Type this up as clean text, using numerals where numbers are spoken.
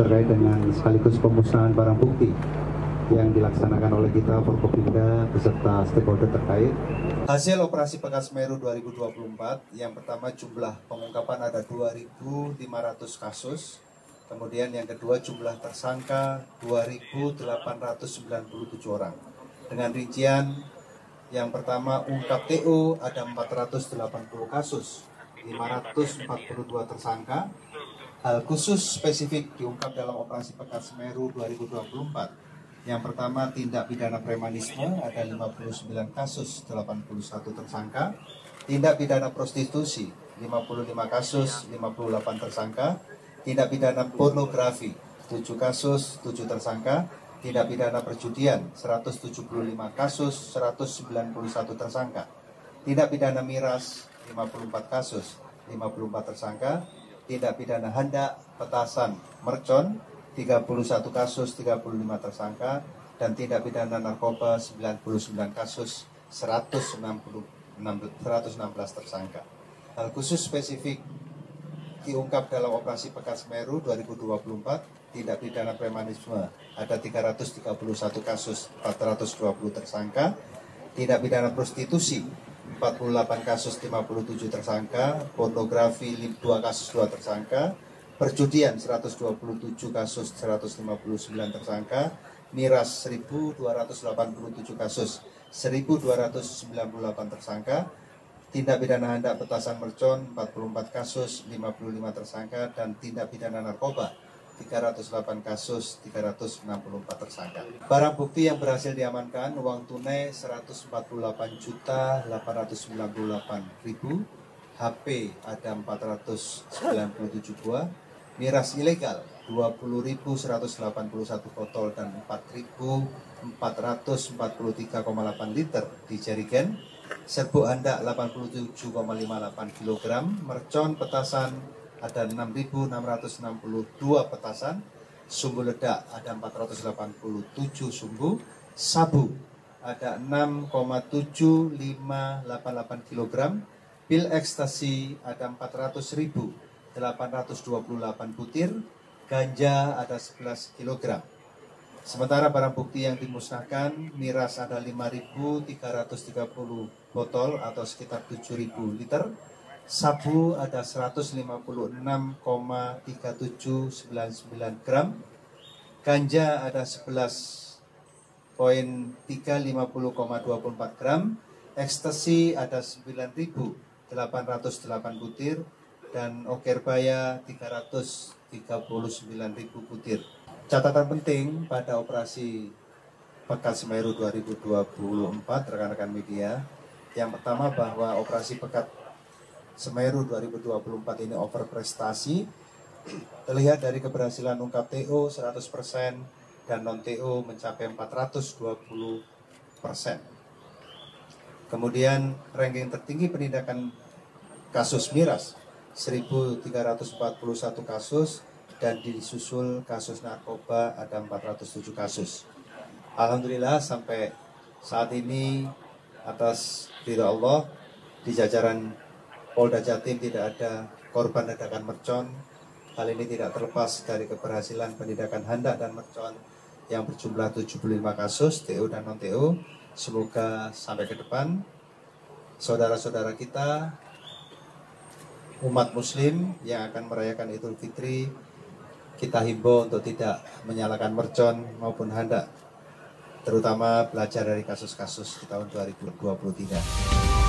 terkait dengan sekaligus pemusnahan barang bukti yang dilaksanakan oleh kita Forkopimda beserta stakeholder terkait. Hasil operasi Pekan Semeru 2024, yang pertama jumlah pengungkapan ada 2.500 kasus, kemudian yang kedua jumlah tersangka 2.897 orang. Dengan rincian yang pertama ungkap TO ada 480 kasus, 542 tersangka. Hal khusus spesifik diungkap dalam operasi Pekan Semeru 2024. Yang pertama tindak pidana premanisme ada 59 kasus, 81 tersangka. Tindak pidana prostitusi 55 kasus, 58 tersangka. Tindak pidana pornografi 7 kasus, 7 tersangka. Tindak pidana perjudian 175 kasus, 191 tersangka. Tindak pidana miras 54 kasus, 54 tersangka. Tindak pidana handak, petasan, mercon 31 kasus, 35 tersangka, dan tindak pidana narkoba 99 kasus, 116 tersangka. Hal khusus spesifik diungkap dalam operasi Pekan Semeru 2024, tindak pidana premanisme ada 331 kasus, 420 tersangka. Tindak pidana prostitusi 48 kasus, 57 tersangka. Pornografi 2 kasus, 2 tersangka. Perjudian 127 kasus, 159 tersangka. Miras 1.287 kasus, 1.298 tersangka. Tindak pidana handak petasan mercon 44 kasus, 55 tersangka. Dan tindak pidana narkoba 308 kasus, 364 tersangka. Barang bukti yang berhasil diamankan, uang tunai 148.898.000, HP ada 497 buah, miras ilegal 20.181 botol dan 4.443,8 liter di jerigen, serbuk handak 87,58 kg, mercon petasan ada 6.662 petasan, sumbu ledak ada 487 sumbu, sabu ada 6,7588 kg, pil ekstasi ada 400.828 butir, ganja ada 11 kg. Sementara barang bukti yang dimusnahkan, miras ada 5.330 botol atau sekitar 7.000 liter, sabu ada 156,3799 gram, ganja ada 11,350,24 gram, ekstasi ada 9.808 butir, dan okerbaya 339.000 butir. Catatan penting pada operasi Pekan Semeru 2024, rekan-rekan media, yang pertama bahwa operasi Pekan Semeru 2024 ini over prestasi, terlihat dari keberhasilan ungkap TO 100% dan non TO mencapai 420%. Kemudian ranking tertinggi penindakan kasus miras 1.341 kasus, dan disusul kasus narkoba ada 407 kasus. Alhamdulillah sampai saat ini atas ridha Allah di jajaran Polda Jatim tidak ada korban ledakan mercon. Hal ini tidak terlepas dari keberhasilan penindakan handak dan mercon yang berjumlah 75 kasus, TO dan non-TO. Semoga sampai ke depan saudara-saudara kita, umat muslim yang akan merayakan Idul Fitri, kita himbau untuk tidak menyalakan mercon maupun handak, terutama belajar dari kasus-kasus di tahun 2023.